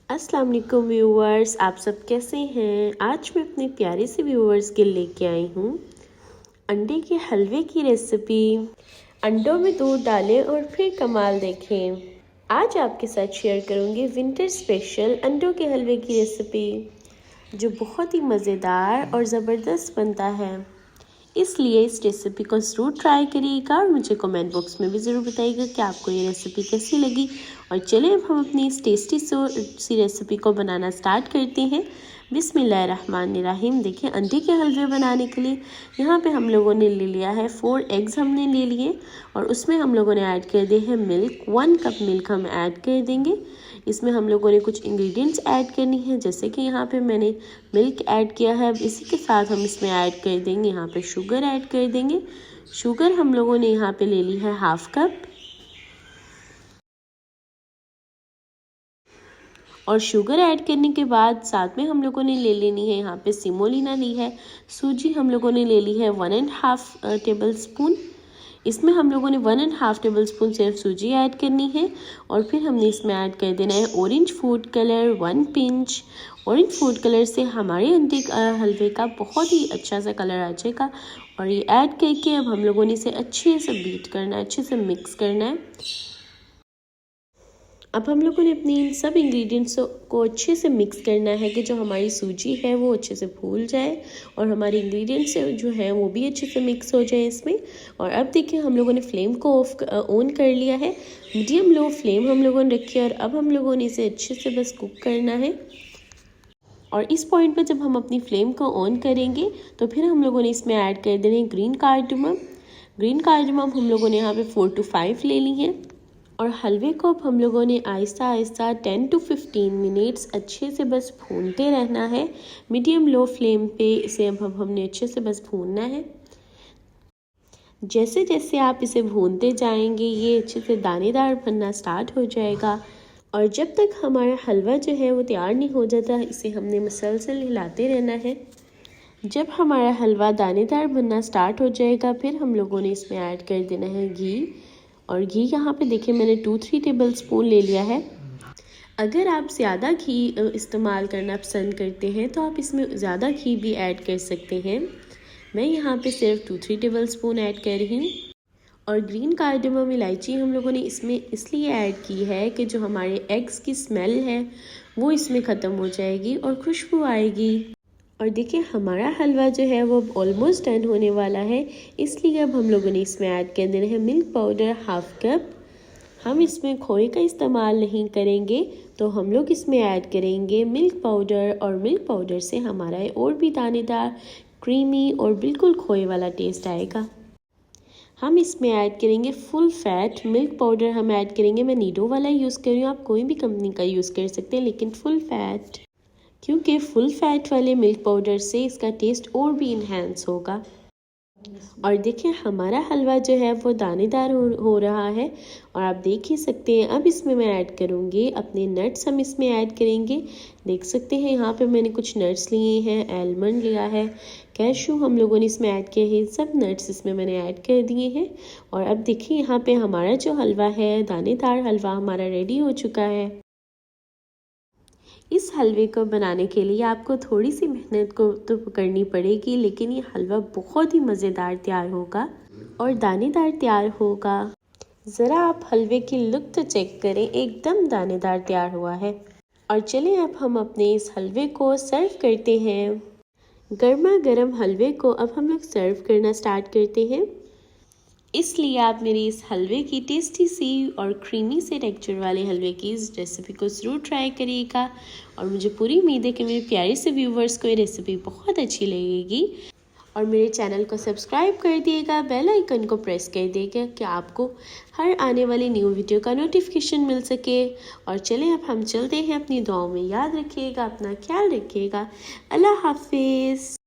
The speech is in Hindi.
अस्सलाम वालेकुम व्यूवर्स, आप सब कैसे हैं। आज मैं अपने प्यारे से व्यूवर्स के लेके आई हूँ अंडे के हलवे की रेसिपी। अंडों में दूध डालें और फिर कमाल देखें। आज आपके साथ शेयर करूँगी विंटर स्पेशल अंडों के हलवे की रेसिपी, जो बहुत ही मज़ेदार और ज़बरदस्त बनता है। इसलिए इस रेसिपी को ज़रूर ट्राई करिएगा और मुझे कमेंट बॉक्स में भी ज़रूर बताइएगा कि आपको ये रेसिपी कैसी लगी। और चलिए अब हम अपनी इस टेस्टी सी रेसिपी को बनाना स्टार्ट करते हैं। बिस्मिल्लाहिर्रहमानिर्रहीम। देखिए, अंडे के हलवे बनाने के लिए यहाँ पे हम लोगों ने ले लिया है 4 एग्स हमने ले लिए और उसमें हम लोगों ने ऐड कर दिए हैं मिल्क। 1 कप मिल्क हम ऐड कर देंगे। इसमें हम लोगों ने कुछ इंग्रेडिएंट्स ऐड करनी है, जैसे कि यहाँ पे मैंने मिल्क ऐड किया है। अब इसी के साथ हम इसमें ऐड कर देंगे यहाँ पे शुगर ऐड कर देंगे। शुगर हम लोगों ने यहाँ पे ले ली है 1/2 कप। और शुगर ऐड करने के बाद साथ में हम लोगों ने ले लेनी है यहाँ पे सिमोलिना ली है। सूजी हम लोगों ने ले ली है 1.5 टेबल स्पून। इसमें हम लोगों ने 1.5 टेबल स्पून सिर्फ सूजी ऐड करनी है। और फिर हमने इसमें ऐड कर देना है orange food colour 1 pinch. Orange food colour से हमारे अंडे हलवे का बहुत ही अच्छा सा कलर आ जाएगा। और ये ऐड करके अब हम लोगों ने इसे अच्छे से बीट करना है, अच्छे से मिक्स करना है। अब हम लोगों ने अपनी इन सब इंग्रेडिएंट्स को अच्छे से मिक्स करना है कि जो हमारी सूजी है वो अच्छे से फूल जाए और हमारे इंग्रेडिएंट्स जो है वो भी अच्छे से मिक्स हो जाए इसमें। और अब देखिए, हम लोगों ने फ्लेम को ऑन कर लिया है। मीडियम लो फ्लेम हम लोगों ने रखी है और अब हम लोगों ने इसे अच्छे से बस कुक करना है। और इस पॉइंट पर जब हम अपनी फ्लेम को ऑन करेंगे तो फिर हम लोगों ने इसमें ऐड कर देना है ग्रीन कार्डमम। ग्रीन कार्डमम हम लोगों ने यहाँ पे 4 to 5 ले ली है। और हलवे को अब हम लोगों ने आहिस्ता आहिस्ता 10 to 15 मिनट्स अच्छे से बस भूनते रहना है। मीडियम लो फ्लेम पे इसे अब हमने अच्छे से बस भूनना है। जैसे जैसे आप इसे भूनते जाएंगे ये अच्छे से दानेदार बनना स्टार्ट हो जाएगा। और जब तक हमारा हलवा जो है वो तैयार नहीं हो जाता, इसे हमने मुसलसल हिलाते रहना है। जब हमारा हलवा दानेदार बनना स्टार्ट हो जाएगा फिर हम लोगों ने इसमें ऐड कर देना है घी। और घी यहाँ पे देखिए मैंने 2-3 टेबल स्पून ले लिया है। अगर आप ज़्यादा घी इस्तेमाल करना पसंद करते हैं तो आप इसमें ज़्यादा घी भी ऐड कर सकते हैं। मैं यहाँ पे सिर्फ 2-3 टेबल स्पून ऐड कर रही हूँ। और ग्रीन कार्डमम इलायची हम लोगों ने इसमें इसलिए ऐड की है कि जो हमारे एग्स की स्मेल है वो इसमें ख़त्म हो जाएगी और खुशबू आएगी। और देखिए, हमारा हलवा जो है वो ऑलमोस्ट डन होने वाला है, इसलिए अब हम लोगों ने इसमें ऐड कर देना है मिल्क पाउडर 1/2 कप। हम इसमें खोए का इस्तेमाल नहीं करेंगे, तो हम लोग इसमें ऐड करेंगे मिल्क पाउडर। और मिल्क पाउडर से हमारा और भी दानेदार, क्रीमी और बिल्कुल खोए वाला टेस्ट आएगा। हम इसमें ऐड करेंगे फुल फैट मिल्क पाउडर। हम ऐड करेंगे, मैं नीडो वाला यूज़ कर रही हूँ, आप कोई भी कंपनी का यूज़ कर सकते हैं, लेकिन फुल फैट, क्योंकि फुल फैट वाले मिल्क पाउडर से इसका टेस्ट और भी इन्हेंस होगा। और देखिए, हमारा हलवा जो है वो दानेदार हो रहा है और आप देख ही सकते हैं। अब इसमें मैं ऐड करूँगी अपने नट्स, हम इसमें ऐड करेंगे। देख सकते हैं यहाँ पे मैंने कुछ नट्स लिए हैं, आलमंड लिया है, कैशू हम लोगों ने इसमें ऐड किए हैं। सब नट्स इसमें मैंने ऐड कर दिए हैं। और अब देखिए, यहाँ पे हमारा जो हलवा है, दानेदार हलवा हमारा रेडी हो चुका है। इस हलवे को बनाने के लिए आपको थोड़ी सी मेहनत को तो करनी पड़ेगी, लेकिन ये हलवा बहुत ही मज़ेदार तैयार होगा और दानेदार तैयार होगा। ज़रा आप हलवे की लुक तो चेक करें, एकदम दानेदार तैयार हुआ है। और चलिए अब हम अपने इस हलवे को सर्व करते हैं। गर्मा गर्म हलवे को अब हम लोग सर्व करना स्टार्ट करते हैं। इसलिए आप मेरी इस हलवे की टेस्टी सी और क्रीमी से टेक्सचर वाले हलवे की इस रेसिपी को ज़रूर ट्राई करिएगा। और मुझे पूरी उम्मीद है कि मेरे प्यारे से व्यूवर्स को ये रेसिपी बहुत अच्छी लगेगी। और मेरे चैनल को सब्सक्राइब कर दिएगा, बेल आइकन को प्रेस कर दिएगा कि आपको हर आने वाली न्यू वीडियो का नोटिफिकेशन मिल सके। और चलें अब हम चलते हैं, अपनी दुआओं में याद रखिएगा, अपना ख्याल रखिएगा। अल्लाह हाफिज़।